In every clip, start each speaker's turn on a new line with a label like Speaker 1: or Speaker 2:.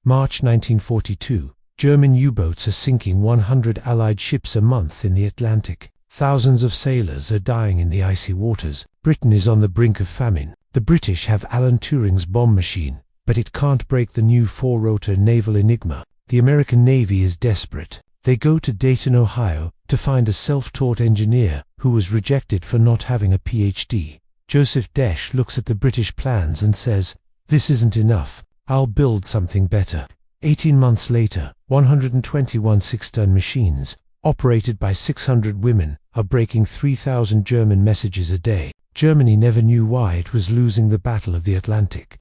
Speaker 1: March 1942. German U-boats are sinking 100 Allied ships a month in the Atlantic. Thousands of sailors are dying in the icy waters. Britain is on the brink of famine. The British have Alan Turing's bomb machine, but it can't break the new 4-rotor naval Enigma. The American Navy is desperate. They go to Dayton, Ohio, to find a self-taught engineer who was rejected for not having a PhD. Joseph Desch looks at the British plans and says, "This isn't enough. I'll build something better." 18 months later, 121 6-ton machines, operated by 600 women, are breaking 3,000 German messages a day. Germany never knew why it was losing the Battle of the Atlantic.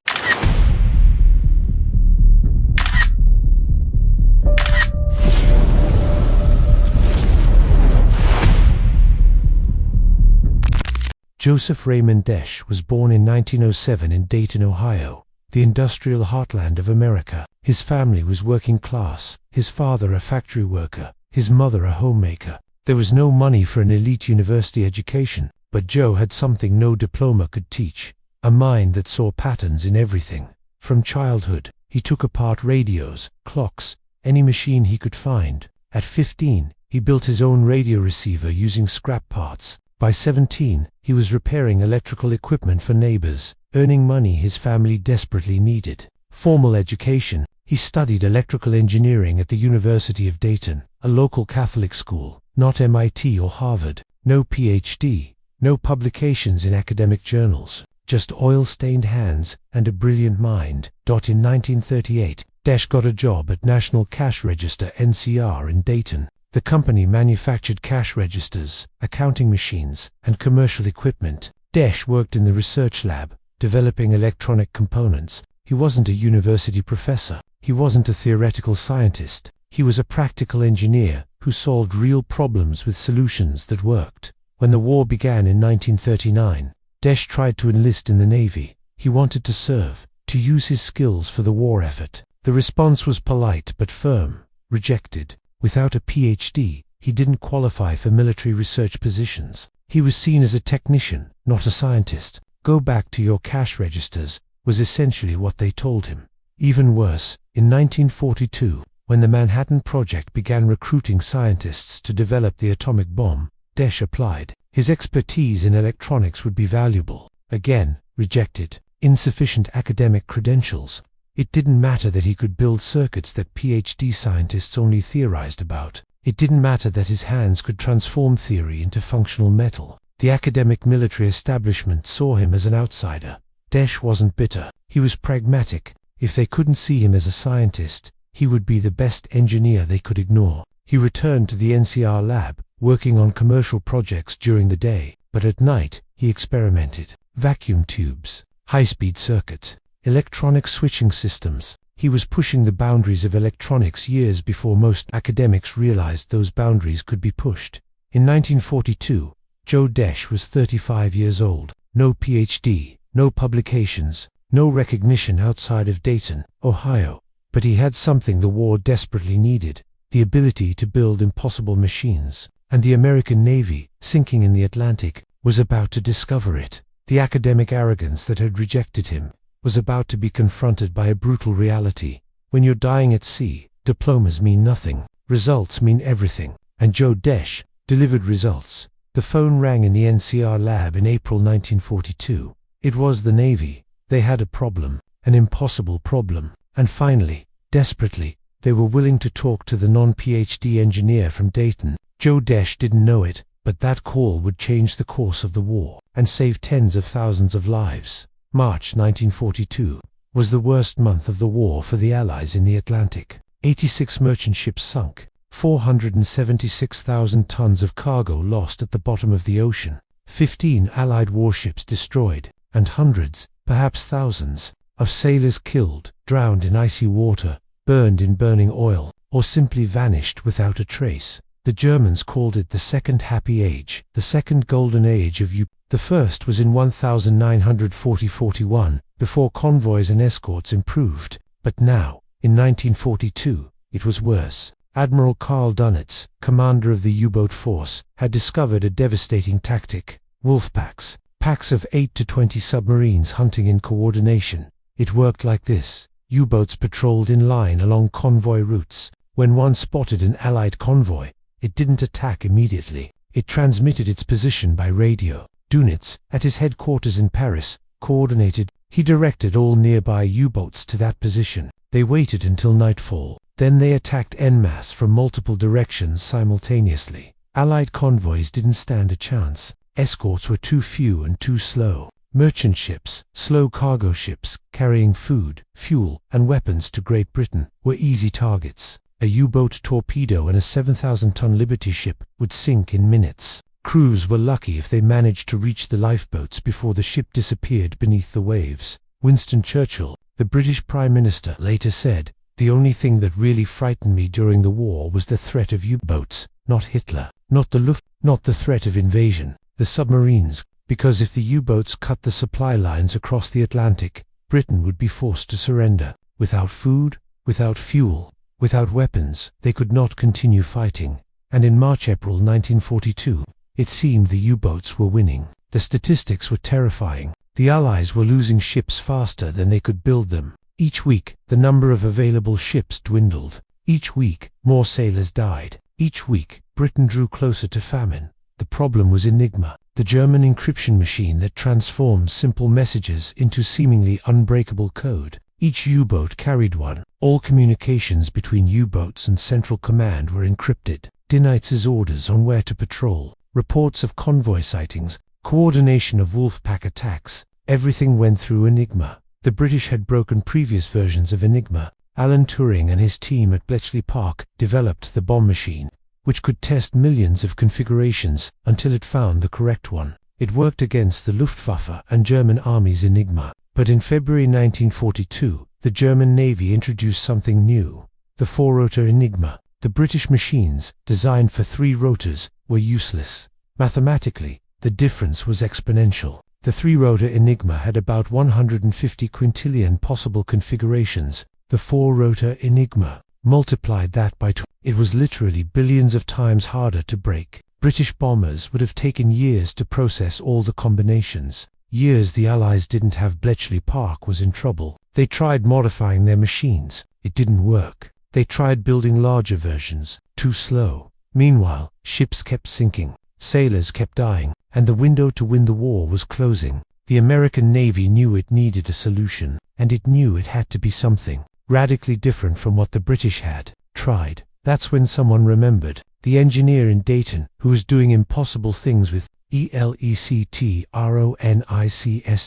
Speaker 1: Joseph Raymond Desch was born in 1907 in Dayton, Ohio, the industrial heartland of America. His family was working class, his father a factory worker, his mother a homemaker. There was no money for an elite university education, but Joe had something no diploma could teach, a mind that saw patterns in everything. From childhood, he took apart radios, clocks, any machine he could find. At 15, he built his own radio receiver using scrap parts. By 17, he was repairing electrical equipment for neighbors, earning money his family desperately needed. Formal education: he studied electrical engineering at the University of Dayton, a local Catholic school, not MIT or Harvard. No PhD, no publications in academic journals, just oil-stained hands and a brilliant mind. In 1938, Desch got a job at National Cash Register (NCR) in Dayton. The company manufactured cash registers, accounting machines, and commercial equipment. Desch worked in the research lab, developing electronic components. He wasn't a university professor. He wasn't a theoretical scientist. He was a practical engineer who solved real problems with solutions that worked. When the war began in 1939, Desch tried to enlist in the Navy. He wanted to serve, to use his skills for the war effort. The response was polite but firm: rejected. Without a PhD, he didn't qualify for military research positions. He was seen as a technician, not a scientist. "Go back to your cash registers," was essentially what they told him. Even worse, in 1942, when the Manhattan Project began recruiting scientists to develop the atomic bomb, Desch applied. His expertise in electronics would be valuable. Again, rejected. Insufficient academic credentials. It didn't matter that he could build circuits that PhD scientists only theorized about. It didn't matter that his hands could transform theory into functional metal. The academic military establishment saw him as an outsider. Desch wasn't bitter. He was pragmatic. If they couldn't see him as a scientist, he would be the best engineer they could ignore. He returned to the NCR lab, working on commercial projects during the day, but at night, he experimented. Vacuum tubes, high-speed circuits, electronic switching systems. He was pushing the boundaries of electronics years before most academics realized those boundaries could be pushed. In 1942, Joe Desch was 35 years old. No PhD, no publications, no recognition outside of Dayton, Ohio. But he had something the war desperately needed: the ability to build impossible machines. And the American Navy, sinking in the Atlantic, was about to discover it. The academic arrogance that had rejected him was about to be confronted by a brutal reality. When you're dying at sea, diplomas mean nothing. Results mean everything. And Joe Desch delivered results. The phone rang in the NCR lab in April 1942. It was the Navy. They had a problem, an impossible problem. And finally, desperately, they were willing to talk to the non-PhD engineer from Dayton. Joe Desch didn't know it, but that call would change the course of the war and save tens of thousands of lives. March 1942 was the worst month of the war for the Allies in the Atlantic. 86 merchant ships sunk, 476,000 tons of cargo lost at the bottom of the ocean, 15 Allied warships destroyed, and hundreds, perhaps thousands, of sailors killed, drowned in icy water, burned in burning oil, or simply vanished without a trace. The Germans called it the Second Happy Age, the Second Golden Age of Europe. The first was in 1940–41, before convoys and escorts improved. But now, in 1942, it was worse. Admiral Karl Dönitz, commander of the U-boat force, had discovered a devastating tactic: wolf packs, packs of 8 to 20 submarines hunting in coordination. It worked like this: U-boats patrolled in line along convoy routes. When one spotted an Allied convoy, it didn't attack immediately. It transmitted its position by radio. Dönitz, at his headquarters in Paris, coordinated. He directed all nearby U-boats to that position. They waited until nightfall. Then they attacked en masse from multiple directions simultaneously. Allied convoys didn't stand a chance. Escorts were too few and too slow. Merchant ships, slow cargo ships, carrying food, fuel, and weapons to Great Britain, were easy targets. A U-boat torpedo and a 7,000-ton Liberty ship would sink in minutes. Crews were lucky if they managed to reach the lifeboats before the ship disappeared beneath the waves. Winston Churchill, the British Prime Minister, later said, "The only thing that really frightened me during the war was the threat of U-boats, not Hitler, not the Luft, not the threat of invasion, the submarines, because if the U-boats cut the supply lines across the Atlantic, Britain would be forced to surrender. Without food, without fuel, without weapons, they could not continue fighting." And in March-April 1942, it seemed the U-boats were winning. The statistics were terrifying. The Allies were losing ships faster than they could build them. Each week, the number of available ships dwindled. Each week, more sailors died. Each week, Britain drew closer to famine. The problem was Enigma, the German encryption machine that transformed simple messages into seemingly unbreakable code. Each U-boat carried one. All communications between U-boats and Central Command were encrypted. Dönitz's orders on where to patrol, reports of convoy sightings, coordination of wolf-pack attacks, everything went through Enigma. The British had broken previous versions of Enigma. Alan Turing and his team at Bletchley Park developed the bomb machine, which could test millions of configurations until it found the correct one. It worked against the Luftwaffe and German army's Enigma. But in February 1942, the German Navy introduced something new, the four-rotor Enigma. The British machines, designed for 3 rotors, were useless. Mathematically, the difference was exponential. The 3-rotor Enigma had about 150 quintillion possible configurations. The 4-rotor Enigma multiplied that by 2. It was literally billions of times harder to break. British bombers would have taken years to process all the combinations. Years the Allies didn't have. Bletchley Park was in trouble. They tried modifying their machines. It didn't work. They tried building larger versions. Too slow. Meanwhile, ships kept sinking. Sailors kept dying. And the window to win the war was closing. The American Navy knew it needed a solution. And it knew it had to be something radically different from what the British had tried. That's when someone remembered. The engineer in Dayton, who was doing impossible things with ELECTRONICS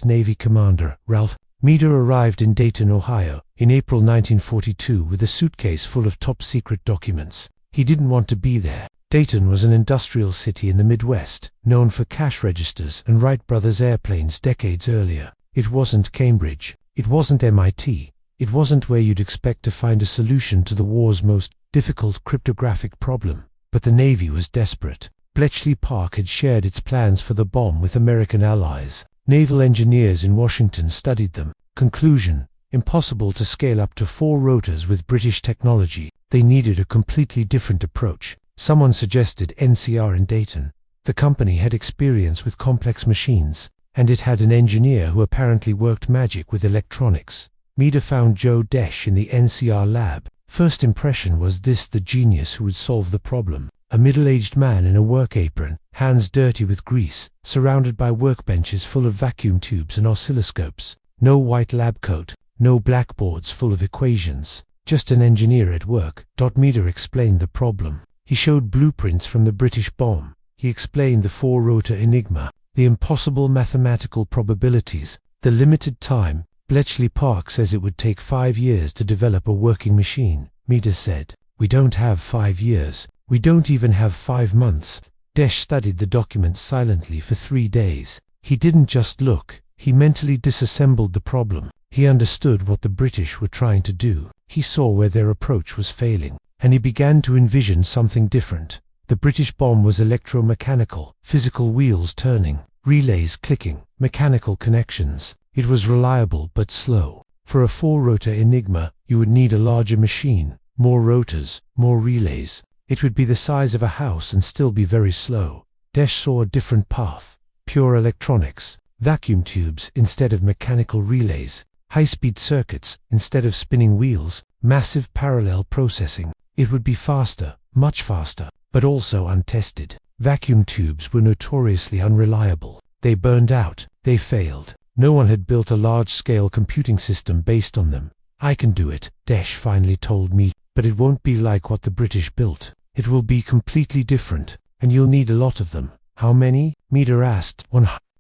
Speaker 1: Navy Commander Ralph Meader arrived in Dayton, Ohio, in April 1942 with a suitcase full of top-secret documents. He didn't want to be there. Dayton was an industrial city in the Midwest, known for cash registers and Wright brothers airplanes decades earlier. It wasn't Cambridge. It wasn't MIT. It wasn't where you'd expect to find a solution to the war's most difficult cryptographic problem. But the Navy was desperate. Bletchley Park had shared its plans for the bomb with American allies. Naval engineers in Washington studied them. Conclusion: impossible to scale up to 4 rotors with British technology. They needed a completely different approach. Someone suggested NCR in Dayton. The company had experience with complex machines, and it had an engineer who apparently worked magic with electronics. Meader found Joe Desch in the NCR lab. First impression was this the genius who would solve the problem. A middle-aged man in a work apron, hands dirty with grease, surrounded by workbenches full of vacuum tubes and oscilloscopes. No white lab coat, no blackboards full of equations. Just an engineer at work. Meader explained the problem. He showed blueprints from the British bomb. He explained the 4-rotor Enigma, the impossible mathematical probabilities, the limited time. Bletchley Park says it would take 5 years to develop a working machine. Meader said, "We don't have 5 years. We don't even have 5 months." Desch studied the documents silently for 3 days. He didn't just look. He mentally disassembled the problem. He understood what the British were trying to do. He saw where their approach was failing. And he began to envision something different. The British bomb was electromechanical, physical wheels turning, relays clicking, mechanical connections. It was reliable but slow. For a 4-rotor Enigma, you would need a larger machine, more rotors, more relays. It would be the size of a house and still be very slow. Desch saw a different path. Pure electronics, vacuum tubes instead of mechanical relays. high-speed circuits instead of spinning wheels, massive parallel processing. It would be faster, much faster, but also untested. Vacuum tubes were notoriously unreliable. They burned out, they failed. No one had built a large-scale computing system based on them. "I can do it," Desch finally told me, "but it won't be like what the British built. It will be completely different, and you'll need a lot of them." "How many?" Meter asked.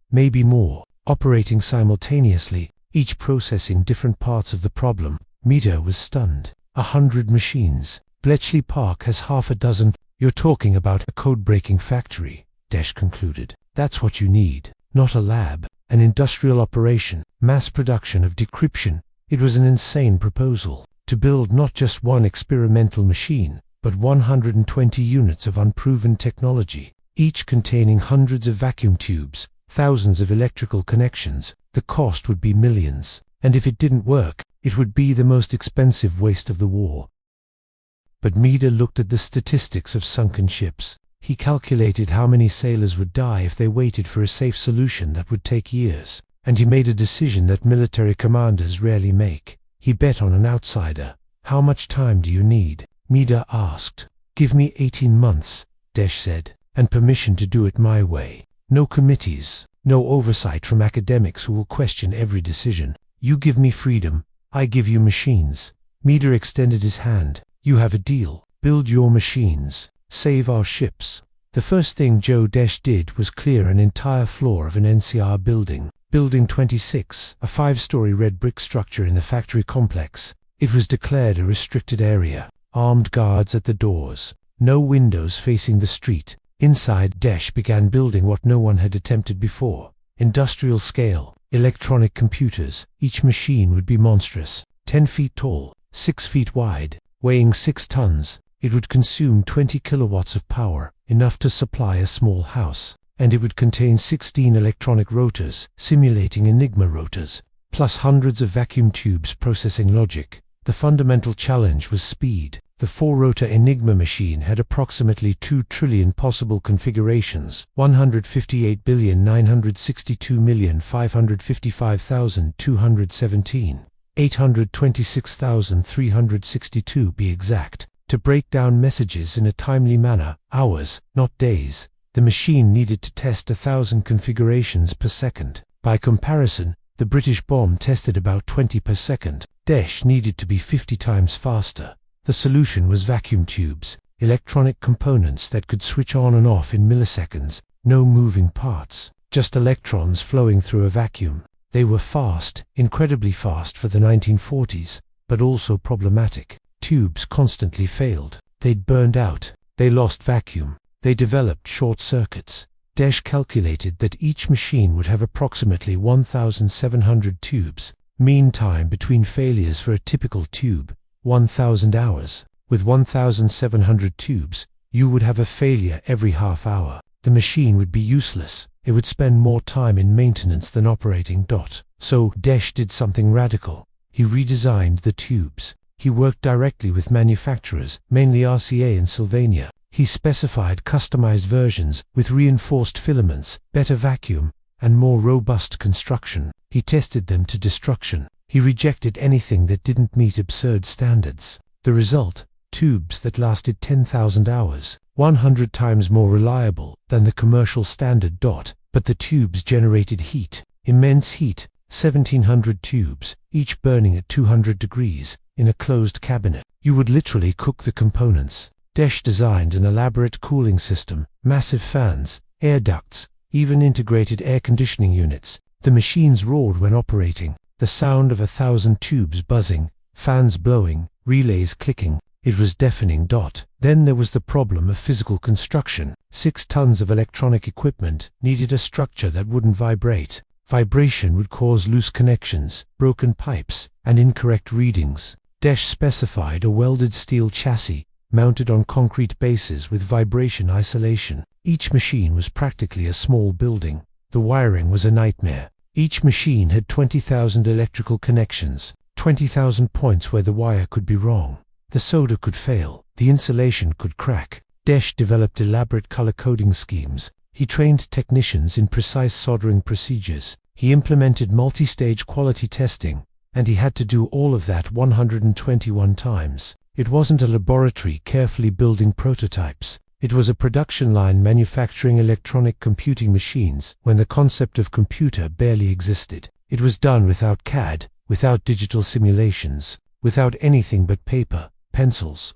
Speaker 1: Maybe more, operating simultaneously, each processing different parts of the problem." Meter was stunned. 100 machines. Bletchley Park has half a dozen. "You're talking about a code-breaking factory," Desch concluded. "That's what you need. Not a lab, an industrial operation, mass production of decryption." It was an insane proposal, to build not just one experimental machine, but 120 units of unproven technology, each containing hundreds of vacuum tubes, thousands of electrical connections. The cost would be millions, and if it didn't work, it would be the most expensive waste of the war. But Meade looked at the statistics of sunken ships. He calculated how many sailors would die if they waited for a safe solution that would take years, and he made a decision that military commanders rarely make. He bet on an outsider. "How much time do you need?" Meade asked. "Give me 18 months, Desch said, "and permission to do it my way. No committees, no oversight from academics who will question every decision. You give me freedom, I give you machines." Meade extended his hand. "You have a deal. Build your machines. Save our ships." The first thing Joe Desch did was clear an entire floor of an NCR building. Building 26, a 5-story red brick structure in the factory complex. It was declared a restricted area. Armed guards at the doors. No windows facing the street. Inside, Desch began building what no one had attempted before. Industrial scale, electronic computers. Each machine would be monstrous. 10 feet tall, 6 feet wide, weighing 6 tons. It would consume 20 kilowatts of power, enough to supply a small house. And it would contain 16 electronic rotors, simulating Enigma rotors, plus hundreds of vacuum tubes processing logic. The fundamental challenge was speed. The 4-rotor Enigma machine had approximately 2 trillion possible configurations, 158,962,555,217, 826,362 be exact, to break down messages in a timely manner, hours, not days. The machine needed to test 1,000 configurations per second. By comparison, the British bomb tested about 20 per second. Desch needed to be 50 times faster. The solution was vacuum tubes, electronic components that could switch on and off in milliseconds, no moving parts, just electrons flowing through a vacuum. They were fast, incredibly fast for the 1940s, but also problematic. Tubes constantly failed. They'd burned out. They lost vacuum. They developed short circuits. Desch calculated that each machine would have approximately 1,700 tubes. Mean time between failures for a typical tube, 1,000 hours. With 1,700 tubes, you would have a failure every half hour. The machine would be useless. It would spend more time in maintenance than operating. So Desch did something radical. He redesigned the tubes. He worked directly with manufacturers, mainly RCA and Sylvania. He specified customized versions with reinforced filaments, better vacuum, and more robust construction. He tested them to destruction. He rejected anything that didn't meet absurd standards. The result? Tubes that lasted 10,000 hours, 100 times more reliable than the commercial standard. But the tubes generated heat, immense heat, 1,700 tubes, each burning at 200 degrees, in a closed cabinet. You would literally cook the components. Desch designed an elaborate cooling system, massive fans, air ducts, even integrated air conditioning units. The machines roared when operating, the sound of 1,000 tubes buzzing, fans blowing, relays clicking. It was deafening. Then there was the problem of physical construction. 6 tons of electronic equipment needed a structure that wouldn't vibrate. Vibration would cause loose connections, broken pipes, and incorrect readings. Desch specified a welded steel chassis, mounted on concrete bases with vibration isolation. Each machine was practically a small building. The wiring was a nightmare. Each machine had 20,000 electrical connections, 20,000 points where the wire could be wrong. The solder could fail, the insulation could crack. Desch developed elaborate color coding schemes. He trained technicians in precise soldering procedures. He implemented multi-stage quality testing, and he had to do all of that 121 times. It wasn't a laboratory carefully building prototypes. It was a production line manufacturing electronic computing machines when the concept of computer barely existed. It was done without CAD, without digital simulations, without anything but paper, pencils,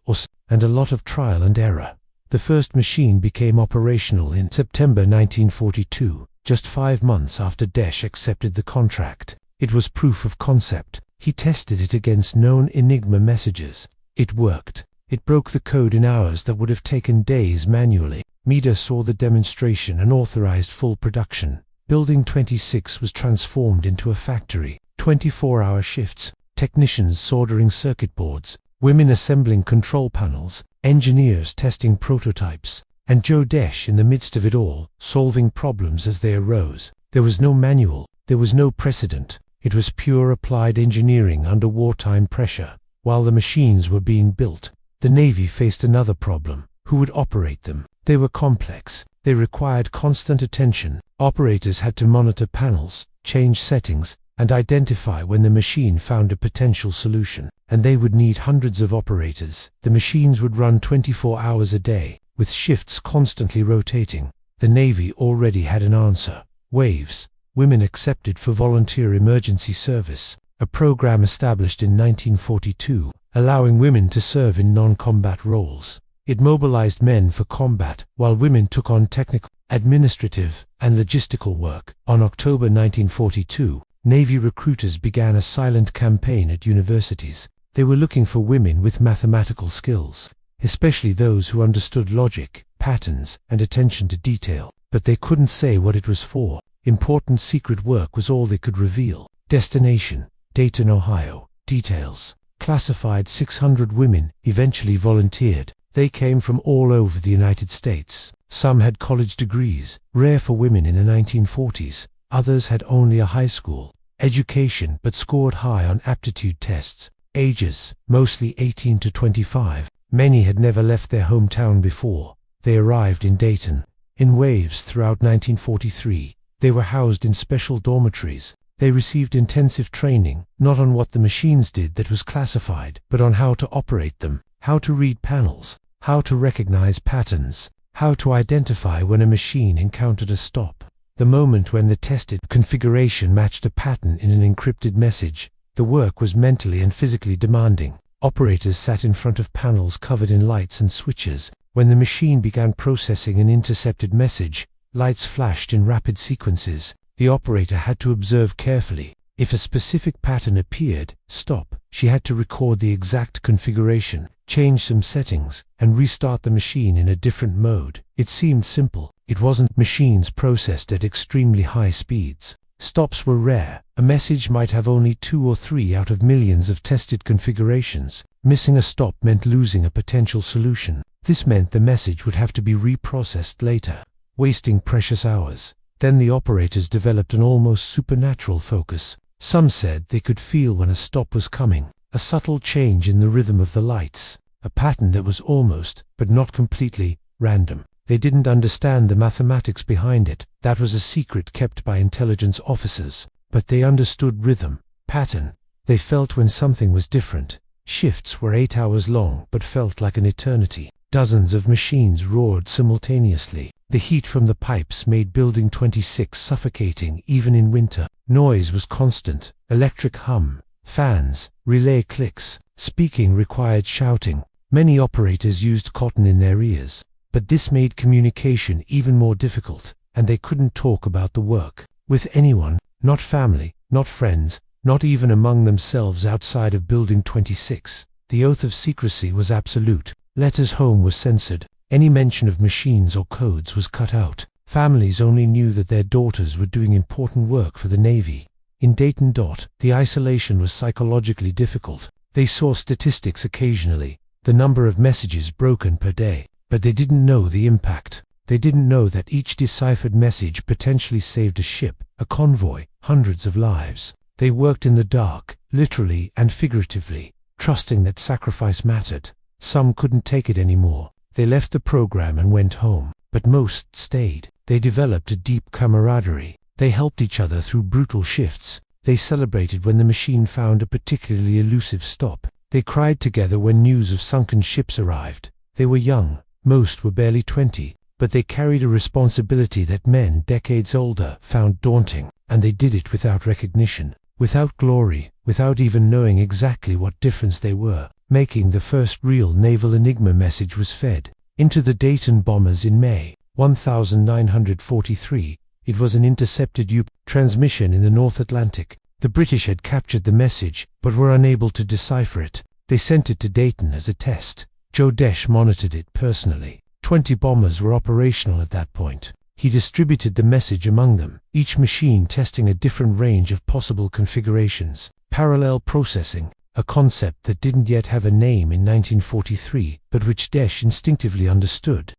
Speaker 1: and a lot of trial and error. The first machine became operational in September 1942, just 5 months after Desch accepted the contract. It was proof of concept. He tested it against known Enigma messages. It worked. It broke the code in hours that would have taken days manually. Meade saw the demonstration and authorized full production. Building 26 was transformed into a factory. 24-hour shifts, technicians soldering circuit boards, women assembling control panels, engineers testing prototypes, and Joe Desch in the midst of it all, solving problems as they arose. There was no manual, there was no precedent. It was pure applied engineering under wartime pressure. While the machines were being built, the Navy faced another problem. Who would operate them? They were complex. They required constant attention. Operators had to monitor panels, change settings, and identify when the machine found a potential solution. And they would need hundreds of operators. The machines would run 24 hours a day, with shifts constantly rotating. The Navy already had an answer. WWII, Women Accepted for Volunteer Emergency Service, a program established in 1942, allowing women to serve in non-combat roles. It mobilized men for combat, while women took on technical, administrative, and logistical work. On October 1942, Navy recruiters began a silent campaign at universities. They were looking for women with mathematical skills, especially those who understood logic, patterns, and attention to detail. But they couldn't say what it was for. Important secret work was all they could reveal. Destination: Dayton, Ohio. Details: classified 600 women eventually volunteered. They came from all over the United States. Some had college degrees, rare for women in the 1940s. Others had only a high school education but scored high on aptitude tests. Ages: mostly 18 to 25. Many had never left their hometown before. They arrived in Dayton. In waves throughout 1943, they were housed in special dormitories. They received intensive training, not on what the machines did that was classified, but on how to operate them, how to read panels, how to recognize patterns, how to identify when a machine encountered a stop. The moment when the tested configuration matched a pattern in an encrypted message, the work was mentally and physically demanding. Operators sat in front of panels covered in lights and switches. When the machine began processing an intercepted message, lights flashed in rapid sequences. The operator had to observe carefully. If a specific pattern appeared, stop. She had to record the exact configuration, change some settings, and restart the machine in a different mode. It seemed simple. It wasn't. Machines processed at extremely high speeds. Stops were rare. A message might have only 2 or 3 out of millions of tested configurations. Missing a stop meant losing a potential solution. This meant the message would have to be reprocessed later, wasting precious hours. Then the operators developed an almost supernatural focus. Some said they could feel when a stop was coming, a subtle change in the rhythm of the lights, a pattern that was almost, but not completely, random. They didn't understand the mathematics behind it. That was a secret kept by intelligence officers. But they understood rhythm, pattern. They felt when something was different. Shifts were 8 hours long but felt like an eternity. Dozens of machines roared simultaneously. The heat from the pipes made Building 26 suffocating even in winter. Noise was constant. Electric hum, fans, relay clicks. Speaking required shouting. Many operators used cotton in their ears. But this made communication even more difficult, and they couldn't talk about the work with anyone, not family, not friends, not even among themselves outside of Building 26. The oath of secrecy was absolute. Letters home were censored. Any mention of machines or codes was cut out. Families only knew that their daughters were doing important work for the Navy. In Dayton. The isolation was psychologically difficult. They saw statistics occasionally, the number of messages broken per day. But they didn't know the impact. They didn't know that each deciphered message potentially saved a ship, a convoy, hundreds of lives. They worked in the dark, literally and figuratively, trusting that sacrifice mattered. Some couldn't take it anymore. They left the program and went home. But most stayed. They developed a deep camaraderie. They helped each other through brutal shifts, They celebrated when the machine found a particularly elusive stop. They cried together when news of sunken ships arrived. They were young, most were barely 20, but they carried a responsibility that men decades older found daunting, and they did it without recognition, without glory, without even knowing exactly what difference they were making. The first real naval enigma message was fed into the Dayton bombers in May 1943. It was an intercepted U transmission in the North Atlantic. The British had captured the message, but were unable to decipher it. They sent it to Dayton as a test. Joseph Desch monitored it personally. 20 bombers were operational at that point. He distributed the message among them, each machine testing a different range of possible configurations. Parallel processing, a concept that didn't yet have a name in 1943, but which Desch instinctively understood.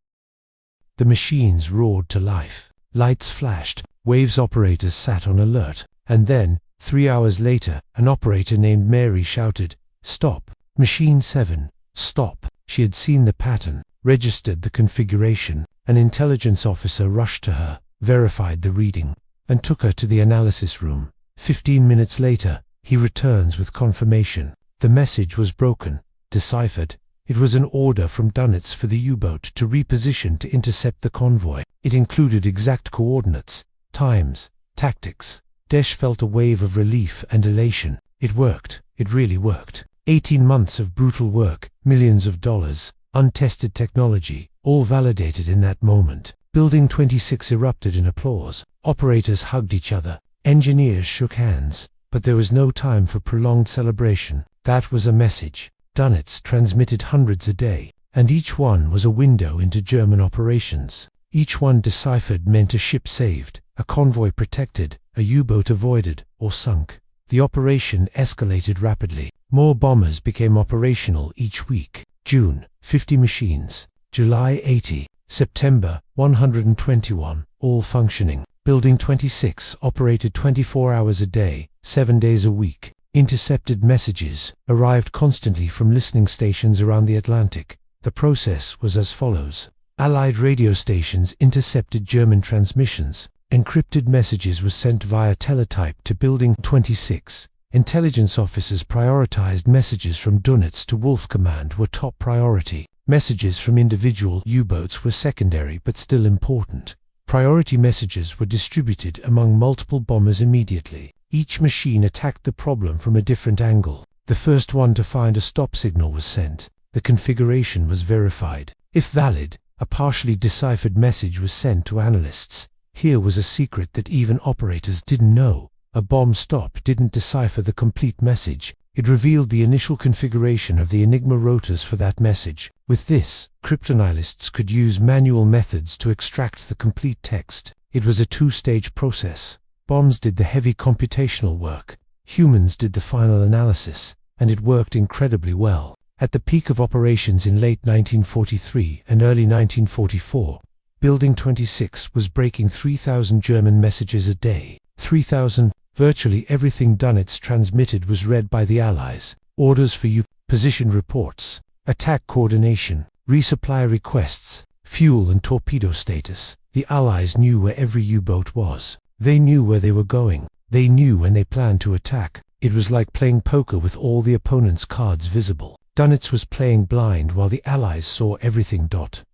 Speaker 1: The machines roared to life. Lights flashed, waves operators sat on alert, and then, 3 hours later, an operator named Mary shouted, "Stop! Machine 7, stop!" She had seen the pattern, registered the configuration. An intelligence officer rushed to her, verified the reading, and took her to the analysis room. 15 minutes later, he returns with confirmation. The message was broken, deciphered. It was an order from Dunitz for the U-boat to reposition to intercept the convoy. It included exact coordinates, times, tactics. Desch felt a wave of relief and elation. It worked. It really worked. 18 months of brutal work, millions of dollars, untested technology, all validated in that moment. Building 26 erupted in applause. Operators hugged each other. Engineers shook hands. But there was no time for prolonged celebration. That was a message. Dunitz transmitted hundreds a day, and each one was a window into German operations. Each one deciphered meant a ship saved, a convoy protected, a U-boat avoided or sunk. The operation escalated rapidly. More bombers became operational each week. June, 50 machines. July, 80. September, 121, all functioning. Building 26 operated 24 hours a day, 7 days a week. Intercepted messages arrived constantly from listening stations around the Atlantic. The process was as follows. Allied radio stations intercepted German transmissions. Encrypted messages were sent via teletype to Building 26. Intelligence officers prioritized messages from Dunitz to Wolf Command were top priority. Messages from individual U-boats were secondary but still important. Priority messages were distributed among multiple bombers immediately. Each machine attacked the problem from a different angle. The first one to find a stop signal was sent. The configuration was verified. If valid, a partially deciphered message was sent to analysts. Here was a secret that even operators didn't know. A bomb stop didn't decipher the complete message. It revealed the initial configuration of the Enigma rotors for that message. With this, cryptanalysts could use manual methods to extract the complete text. It was a two-stage process. Bombs did the heavy computational work. Humans did the final analysis, and it worked incredibly well. At the peak of operations in late 1943 and early 1944, Building 26 was breaking 3,000 German messages a day. 3,000. Virtually everything Dunitz transmitted was read by the Allies. Orders for position reports, attack coordination, resupply requests, fuel and torpedo status. The Allies knew where every U-boat was. They knew where they were going. They knew when they planned to attack. It was like playing poker with all the opponent's cards visible. Dunitz was playing blind while the Allies saw everything.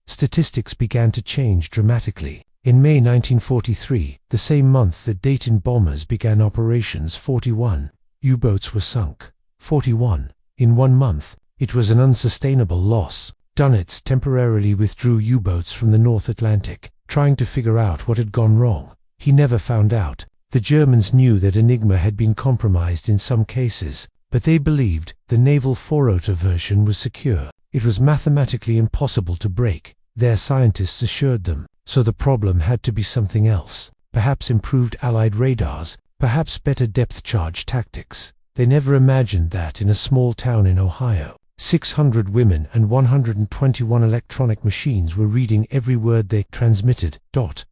Speaker 1: Statistics began to change dramatically. In May 1943, the same month that Dayton bombers began operations, 41 U-boats were sunk. 41. In 1 month. It was an unsustainable loss. Dunitz temporarily withdrew U-boats from the North Atlantic, trying to figure out what had gone wrong. He never found out. The Germans knew that Enigma had been compromised in some cases, but they believed the naval 4-rotor version was secure. It was mathematically impossible to break, their scientists assured them. So the problem had to be something else. Perhaps improved Allied radars, perhaps better depth charge tactics. They never imagined that in a small town in Ohio, 600 women and 121 electronic machines were reading every word they transmitted,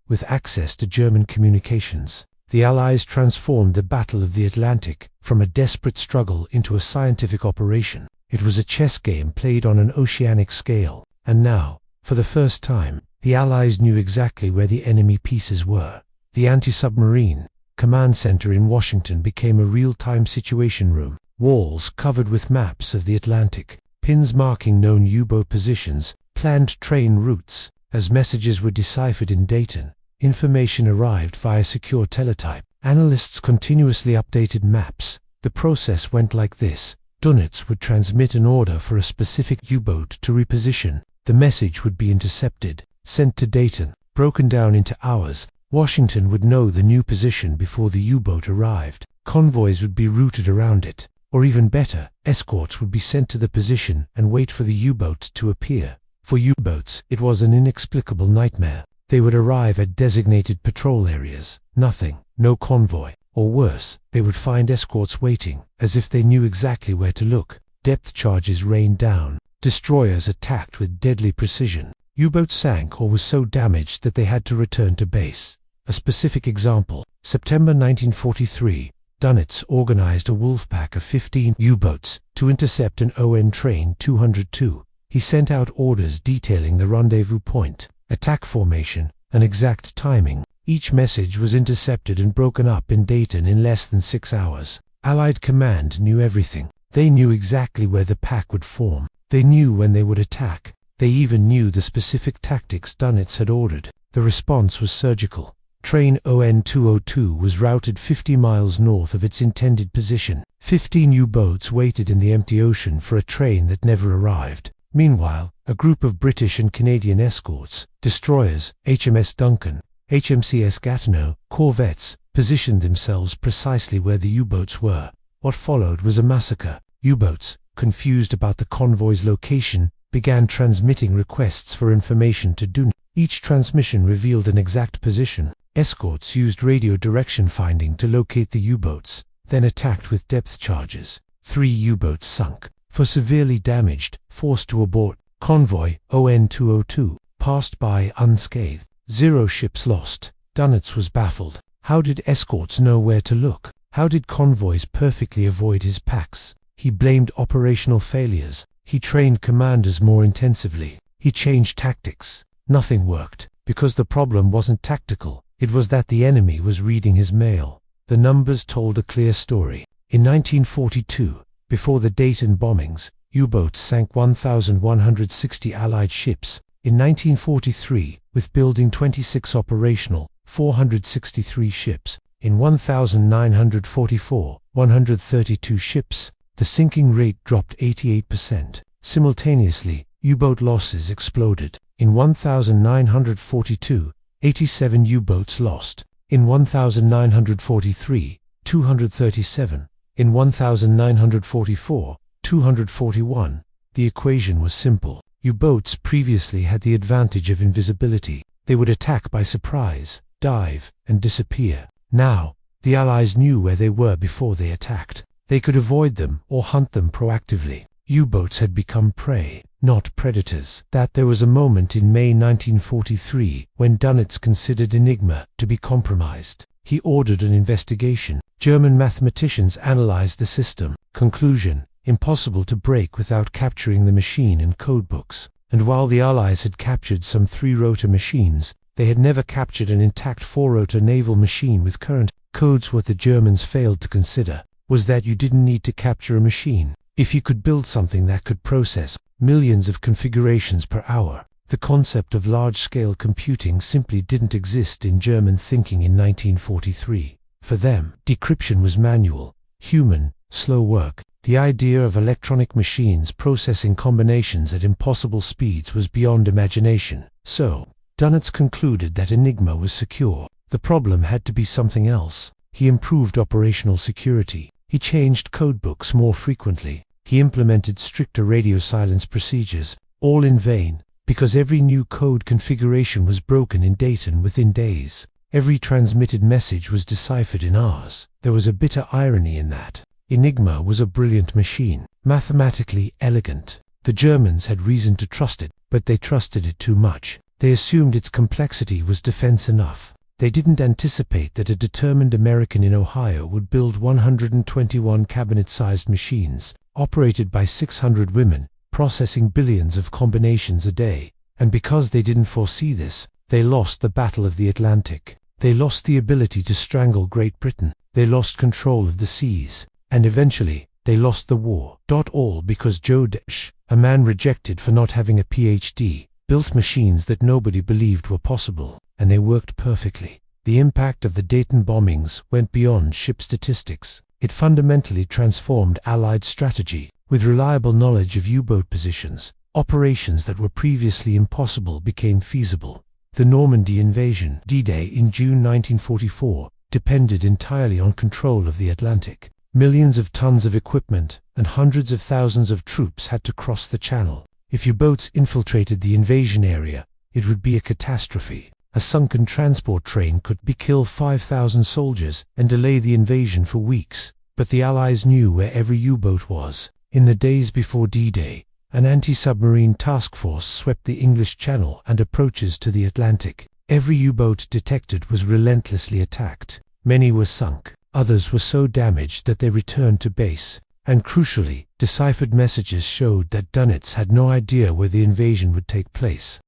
Speaker 1: with access to German communications. The Allies transformed the Battle of the Atlantic from a desperate struggle into a scientific operation. It was a chess game played on an oceanic scale. And now, for the first time, the Allies knew exactly where the enemy pieces were. The anti-submarine, command center in Washington became a real-time situation room. Walls covered with maps of the Atlantic, pins marking known U-boat positions, planned train routes. As messages were deciphered in Dayton, information arrived via secure teletype. Analysts continuously updated maps. The process went like this. Dönitz would transmit an order for a specific U-boat to reposition. The message would be intercepted, sent to Dayton, broken down into hours. Washington would know the new position before the U-boat arrived. Convoys would be routed around it. Or even better, escorts would be sent to the position and wait for the U-boat to appear. For U-boats, it was an inexplicable nightmare. They would arrive at designated patrol areas. Nothing, no convoy. Or worse, they would find escorts waiting, as if they knew exactly where to look. Depth charges rained down. Destroyers attacked with deadly precision. U-boats sank or was so damaged that they had to return to base. A specific example, September 1943, Dönitz organized a wolf pack of 15 U-boats to intercept an ON train 202. He sent out orders detailing the rendezvous point, attack formation, and exact timing. Each message was intercepted and broken up in Dayton in less than 6 hours. Allied command knew everything. They knew exactly where the pack would form. They knew when they would attack. They even knew the specific tactics Dönitz had ordered. The response was surgical. Train ON 202 was routed 50 miles north of its intended position. 15 U-boats waited in the empty ocean for a train that never arrived. Meanwhile, a group of British and Canadian escorts, destroyers, HMS Duncan, HMCS Gatineau, corvettes, positioned themselves precisely where the U-boats were. What followed was a massacre. U-boats, confused about the convoy's location, began transmitting requests for information to Dönitz. Each transmission revealed an exact position. Escorts used radio direction finding to locate the U-boats, then attacked with depth charges. 3 U-boats sunk. For severely damaged, forced to abort. Convoy ON 202 passed by unscathed. 0 ships lost. Dönitz was baffled. How did escorts know where to look? How did convoys perfectly avoid his packs? He blamed operational failures. He trained commanders more intensively. He changed tactics. Nothing worked, because the problem wasn't tactical. It was that the enemy was reading his mail. The numbers told a clear story. In 1942, before the Dayton bombings, U-boats sank 1,160 Allied ships. In 1943, with Building 26 operational, 463 ships. In 1944, 132 ships. The sinking rate dropped 88%. Simultaneously, U-boat losses exploded. In 1942, 87 U-boats lost. In 1943, 237. In 1944, 241. The equation was simple. U-boats previously had the advantage of invisibility. They would attack by surprise, dive, and disappear. Now, the Allies knew where they were before they attacked. They could avoid them or hunt them proactively. U-boats had become prey, not predators. That there was a moment in May 1943 when Dönitz considered Enigma to be compromised. He ordered an investigation. German mathematicians analyzed the system. Conclusion: impossible to break without capturing the machine and codebooks. And while the Allies had captured some 3-rotor machines, they had never captured an intact 4-rotor naval machine with current codes. What the Germans failed to consider was that you didn't need to capture a machine. If you could build something that could process millions of configurations per hour, the concept of large-scale computing simply didn't exist in German thinking in 1943. For them, decryption was manual, human, slow work. The idea of electronic machines processing combinations at impossible speeds was beyond imagination. So, Dönitz concluded that Enigma was secure. The problem had to be something else. He improved operational security. He changed codebooks more frequently. He implemented stricter radio silence procedures, all in vain, because every new code configuration was broken in Dayton within days. Every transmitted message was deciphered in hours. There was a bitter irony in that. Enigma was a brilliant machine, mathematically elegant. The Germans had reason to trust it, but they trusted it too much. They assumed its complexity was defense enough. They didn't anticipate that a determined American in Ohio would build 121 cabinet-sized machines, operated by 600 women, processing billions of combinations a day. And because they didn't foresee this, they lost the Battle of the Atlantic. They lost the ability to strangle Great Britain. They lost control of the seas. And eventually, they lost the war. All because Joseph Desch, a man rejected for not having a PhD, built machines that nobody believed were possible, and they worked perfectly. The impact of the Dayton bombings went beyond ship statistics. It fundamentally transformed Allied strategy. With reliable knowledge of U-boat positions, operations that were previously impossible became feasible. The Normandy invasion, D-Day in June 1944, depended entirely on control of the Atlantic. Millions of tons of equipment and hundreds of thousands of troops had to cross the channel. If U-boats infiltrated the invasion area, it would be a catastrophe. A sunken transport train could kill 5,000 soldiers and delay the invasion for weeks. But the Allies knew where every U-boat was. In the days before D-Day, an anti-submarine task force swept the English Channel and approaches to the Atlantic. Every U-boat detected was relentlessly attacked. Many were sunk. Others were so damaged that they returned to base. And crucially, deciphered messages showed that Dunitz had no idea where the invasion would take place.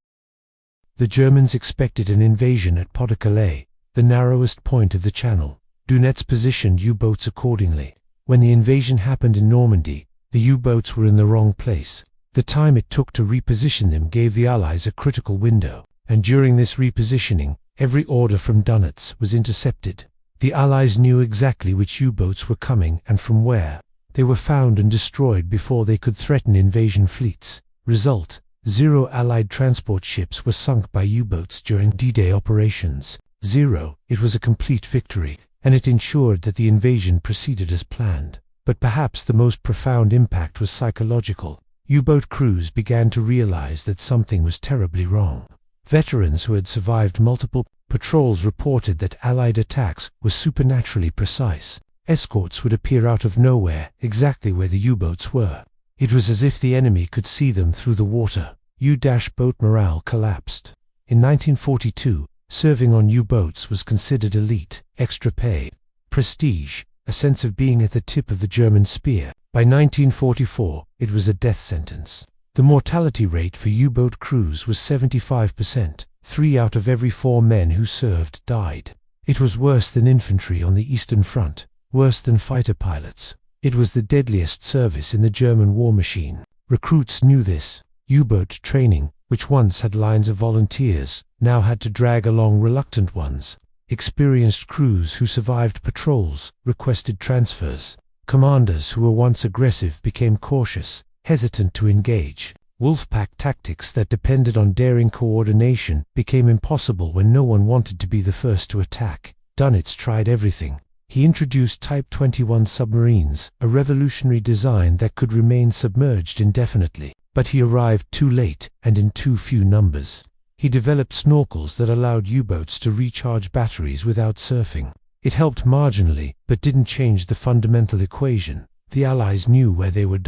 Speaker 1: The Germans expected an invasion at Pas-de-Calais, the narrowest point of the channel. Dunitz positioned U-boats accordingly. When the invasion happened in Normandy, the U-boats were in the wrong place. The time it took to reposition them gave the Allies a critical window, and during this repositioning, every order from Dunitz was intercepted. The Allies knew exactly which U-boats were coming and from where. They were found and destroyed before they could threaten invasion fleets. Result: 0 Allied transport ships were sunk by U-boats during D-Day operations. 0. It was a complete victory, and it ensured that the invasion proceeded as planned. But perhaps the most profound impact was psychological. U-boat crews began to realize that something was terribly wrong. Veterans who had survived multiple patrols reported that Allied attacks were supernaturally precise. Escorts would appear out of nowhere, exactly where the U-boats were. It was as if the enemy could see them through the water. U-boat morale collapsed. In 1942, serving on U-boats was considered elite, extra pay, prestige, a sense of being at the tip of the German spear. By 1944, it was a death sentence. The mortality rate for U-boat crews was 75%. 3 out of every 4 men who served died. It was worse than infantry on the Eastern Front, worse than fighter pilots. It was the deadliest service in the German war machine. Recruits knew this. U-boat training, which once had lines of volunteers, now had to drag along reluctant ones. Experienced crews who survived patrols requested transfers. Commanders who were once aggressive became cautious, hesitant to engage. Wolfpack tactics that depended on daring coordination became impossible when no one wanted to be the first to attack. Dunitz tried everything. He introduced Type 21 submarines, a revolutionary design that could remain submerged indefinitely. But he arrived too late and in too few numbers. He developed snorkels that allowed U-boats to recharge batteries without surfing. It helped marginally, but didn't change the fundamental equation. The Allies knew where they were.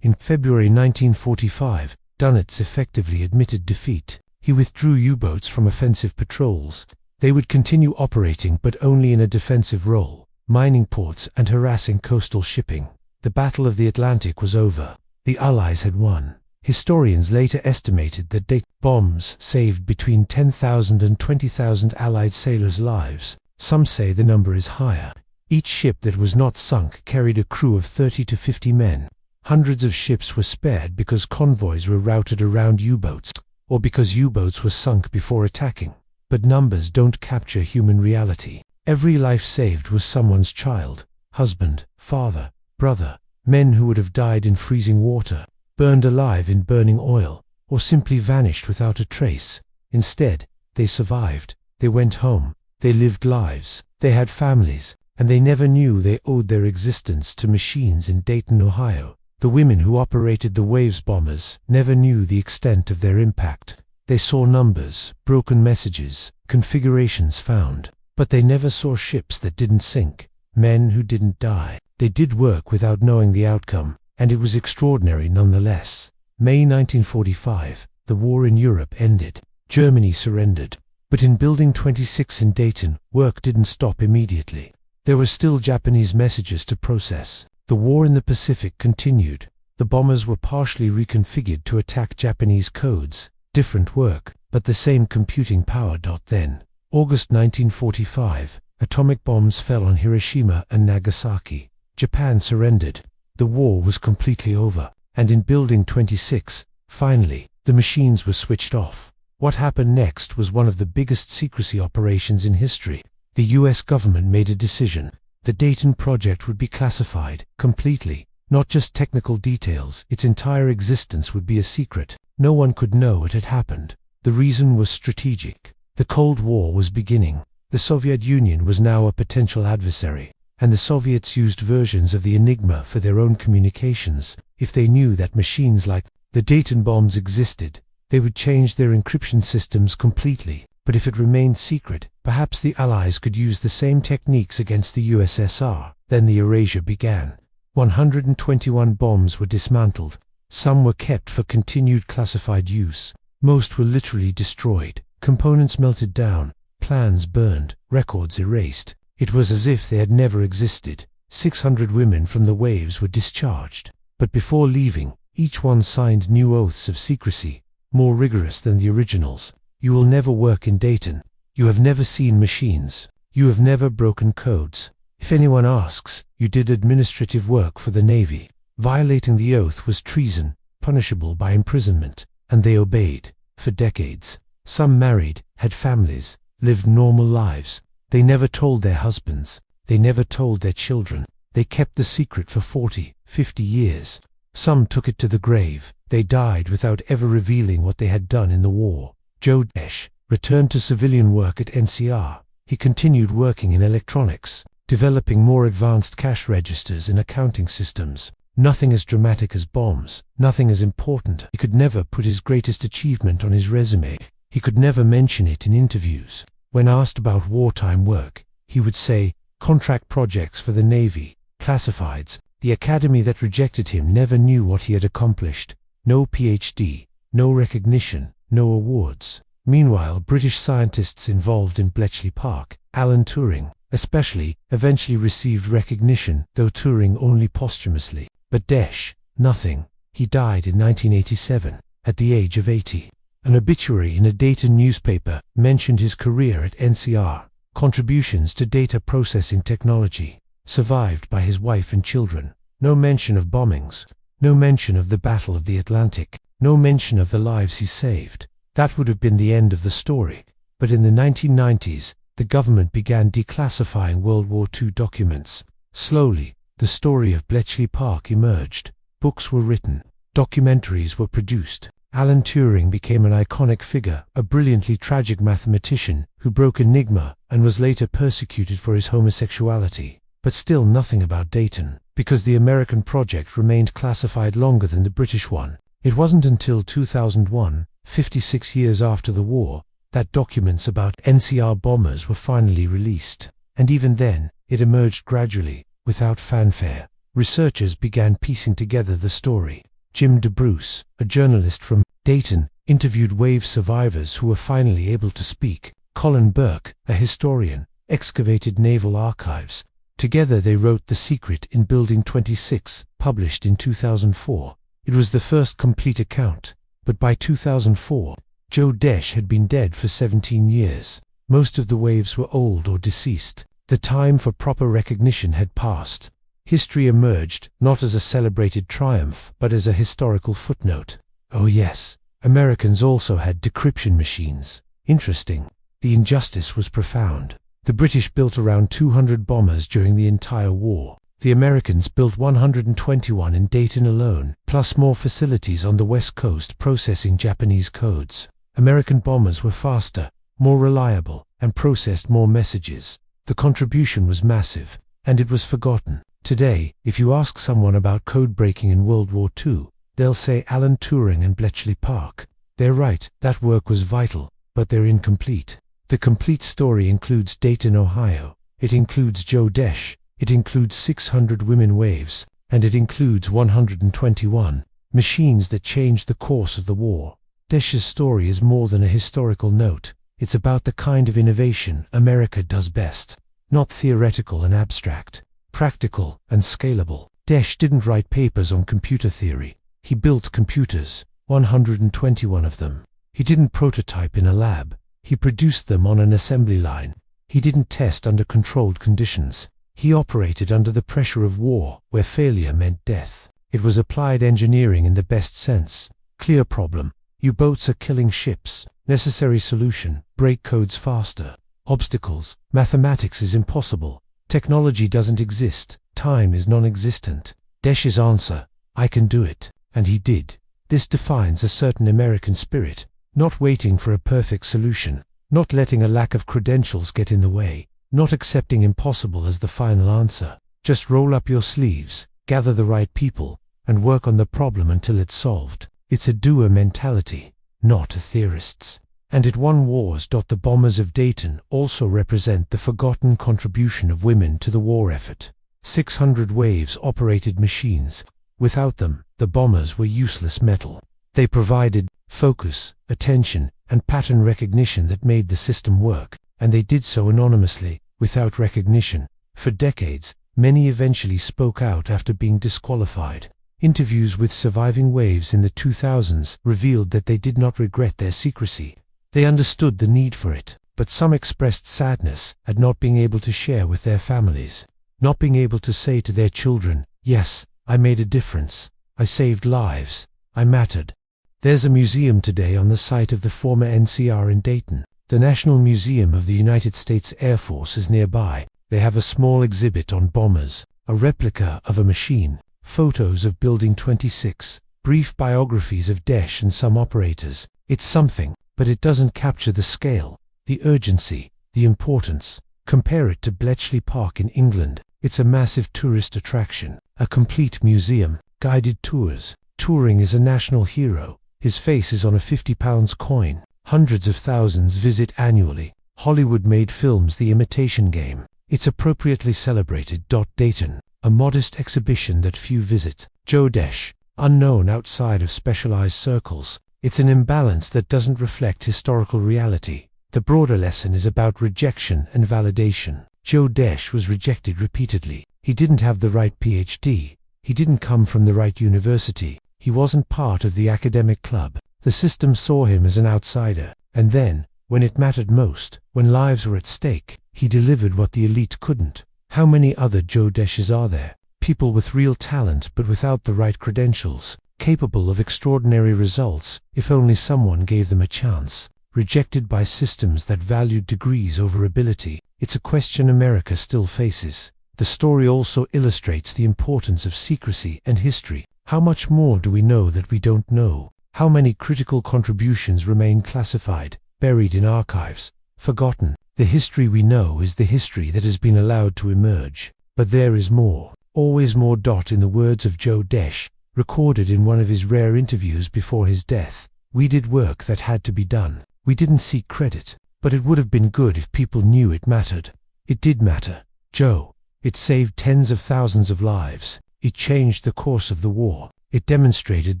Speaker 1: In February 1945, Dunitz effectively admitted defeat. He withdrew U-boats from offensive patrols. They would continue operating, but only in a defensive role, mining ports and harassing coastal shipping. The Battle of the Atlantic was over. The Allies had won. Historians later estimated that Dayton bombs saved between 10,000 and 20,000 Allied sailors' lives. Some say the number is higher. Each ship that was not sunk carried a crew of 30 to 50 men. Hundreds of ships were spared because convoys were routed around U-boats, or because U-boats were sunk before attacking. But numbers don't capture human reality. Every life saved was someone's child, husband, father, brother, men who would have died in freezing water, burned alive in burning oil, or simply vanished without a trace. Instead, they survived. They went home. They lived lives. They had families. And they never knew they owed their existence to machines in Dayton, Ohio. The women who operated the Waves bombers never knew the extent of their impact. They saw numbers, broken messages, configurations found. But they never saw ships that didn't sink, men who didn't die. They did work without knowing the outcome, and it was extraordinary nonetheless. May 1945, the war in Europe ended. Germany surrendered. But in Building 26 in Dayton, work didn't stop immediately. There were still Japanese messages to process. The war in the Pacific continued. The bombers were partially reconfigured to attack Japanese codes. Different work, but the same computing power. Then, August 1945, atomic bombs fell on Hiroshima and Nagasaki. Japan surrendered. The war was completely over. And in Building 26, finally, the machines were switched off. What happened next was one of the biggest secrecy operations in history. The US government made a decision. The Dayton project would be classified, completely. Not just technical details, its entire existence would be a secret. No one could know it had happened. The reason was strategic. The Cold War was beginning. The Soviet Union was now a potential adversary. And the Soviets used versions of the Enigma for their own communications. If they knew that machines like the Dayton bombs existed, they would change their encryption systems completely. But if it remained secret, perhaps the Allies could use the same techniques against the USSR. Then the erasure began. 121 bombs were dismantled. Some were kept for continued classified use. Most were literally destroyed. Components melted down, plans burned, records erased. It was as if they had never existed. 600 women from the waves were discharged. But before leaving, each one signed new oaths of secrecy, more rigorous than the originals. You will never work in Dayton. You have never seen machines. You have never broken codes. If anyone asks, you did administrative work for the Navy. Violating the oath was treason, punishable by imprisonment, and they obeyed. For decades, some married, had families, lived normal lives. They never told their husbands. They never told their children. They kept the secret for 40, 50 years. Some took it to the grave. They died without ever revealing what they had done in the war. Joseph Desch returned to civilian work at NCR. He continued working in electronics, developing more advanced cash registers and accounting systems. Nothing as dramatic as bombs, nothing as important. He could never put his greatest achievement on his resume. He could never mention it in interviews. When asked about wartime work, he would say, contract projects for the Navy, classifieds. The academy that rejected him never knew what he had accomplished. No PhD, no recognition, no awards. Meanwhile, British scientists involved in Bletchley Park, Alan Turing, especially, eventually received recognition, though Turing only posthumously. But Desch, nothing. He died in 1987, at the age of 80. An obituary in a Dayton newspaper mentioned his career at NCR, contributions to data processing technology, survived by his wife and children. No mention of bombings, no mention of the Battle of the Atlantic, no mention of the lives he saved. That would have been the end of the story. But in the 1990s, the government began declassifying World War II documents. Slowly, the story of Bletchley Park emerged. Books were written. Documentaries were produced. Alan Turing became an iconic figure, a brilliantly tragic mathematician who broke Enigma and was later persecuted for his homosexuality. But still nothing about Dayton, because the American project remained classified longer than the British one. It wasn't until 2001, 56 years after the war, that documents about NCR bombers were finally released. And even then, it emerged gradually, without fanfare. Researchers began piecing together the story. Jim DeBruce, a journalist from Dayton, interviewed wave survivors who were finally able to speak. Colin Burke, a historian, excavated naval archives. Together they wrote The Secret in Building 26, published in 2004. It was the first complete account, but by 2004, Joseph Desch had been dead for 17 years. Most of the waves were old or deceased. The time for proper recognition had passed. History emerged, not as a celebrated triumph, but as a historical footnote. Oh yes, Americans also had decryption machines. Interesting. The injustice was profound. The British built around 200 bombers during the entire war. The Americans built 121 in Dayton alone, plus more facilities on the West Coast processing Japanese codes. American bombers were faster, more reliable, and processed more messages. The contribution was massive, and it was forgotten. Today, if you ask someone about code breaking in World War II, they'll say Alan Turing and Bletchley Park. They're right, that work was vital, but they're incomplete. The complete story includes Dayton, Ohio. It includes Joseph Desch. It includes 600 women waves, and it includes 121 machines that changed the course of the war. Desch's story is more than a historical note. It's about the kind of innovation America does best. Not theoretical and abstract, practical and scalable. Desch didn't write papers on computer theory. He built computers, 121 of them. He didn't prototype in a lab. He produced them on an assembly line. He didn't test under controlled conditions. He operated under the pressure of war, where failure meant death. It was applied engineering in the best sense. Clear problem. U-boats are killing ships. Necessary solution. Break codes faster. Obstacles. Mathematics is impossible. Technology doesn't exist. Time is non-existent. Desch's answer: I can do it. And he did. This defines a certain American spirit. Not waiting for a perfect solution. Not letting a lack of credentials get in the way. Not accepting impossible as the final answer. Just roll up your sleeves, gather the right people, and work on the problem until it's solved. It's a doer mentality, not a theorist's. And it won wars. The bombers of Dayton also represent the forgotten contribution of women to the war effort. 600 waves-operated machines. Without them, the bombers were useless metal. They provided focus, attention, and pattern recognition that made the system work, and they did so anonymously, without recognition. For decades, many eventually spoke out after being disqualified. Interviews with surviving waves in the 2000s revealed that they did not regret their secrecy. They understood the need for it, but some expressed sadness at not being able to share with their families. Not being able to say to their children, yes, I made a difference. I saved lives. I mattered. There's a museum today on the site of the former NCR in Dayton. The National Museum of the United States Air Force is nearby. They have a small exhibit on bombers, a replica of a machine, photos of Building 26, brief biographies of Desch and some operators. It's something, but it doesn't capture the scale, the urgency, the importance. Compare it to Bletchley Park in England. It's a massive tourist attraction, a complete museum, guided tours. Touring is a national hero. His face is on a £50 coin. Hundreds of thousands visit annually. Hollywood-made films The Imitation Game. It's appropriately celebrated. Dayton, a modest exhibition that few visit. Joe Desch, unknown outside of specialized circles. It's an imbalance that doesn't reflect historical reality. The broader lesson is about rejection and validation. Joe Desch was rejected repeatedly. He didn't have the right PhD. He didn't come from the right university. He wasn't part of the academic club. The system saw him as an outsider. And then, when it mattered most, when lives were at stake, he delivered what the elite couldn't. How many other Joe Desch's are there? People with real talent but without the right credentials, capable of extraordinary results if only someone gave them a chance. Rejected by systems that valued degrees over ability. It's a question America still faces. The story also illustrates the importance of secrecy and history. How much more do we know that we don't know? How many critical contributions remain classified, buried in archives, forgotten? The history we know is the history that has been allowed to emerge. But there is more, always more. In the words of Joe Desch, recorded in one of his rare interviews before his death, we did work that had to be done. We didn't seek credit, but it would have been good if people knew it mattered. It did matter, Joe. It saved tens of thousands of lives. It changed the course of the war. It demonstrated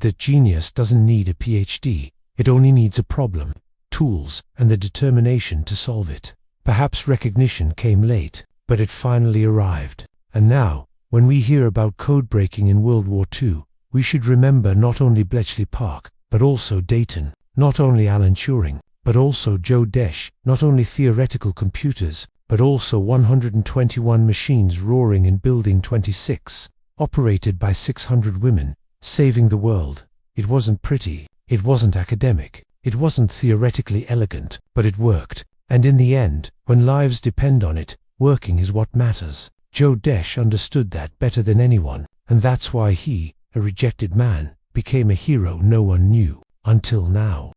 Speaker 1: that genius doesn't need a PhD. It only needs a problem, tools, and the determination to solve it. Perhaps recognition came late, but it finally arrived. And now, when we hear about code breaking in World War II, we should remember not only Bletchley Park, but also Dayton, not only Alan Turing, but also Joe Desch, not only theoretical computers, but also 121 machines roaring in Building 26, operated by 600 women, saving the world. It wasn't pretty, it wasn't academic, it wasn't theoretically elegant, but it worked. And in the end, when lives depend on it, working is what matters. Joe Desch understood that better than anyone, and that's why he, a rejected man, became a hero no one knew, until now.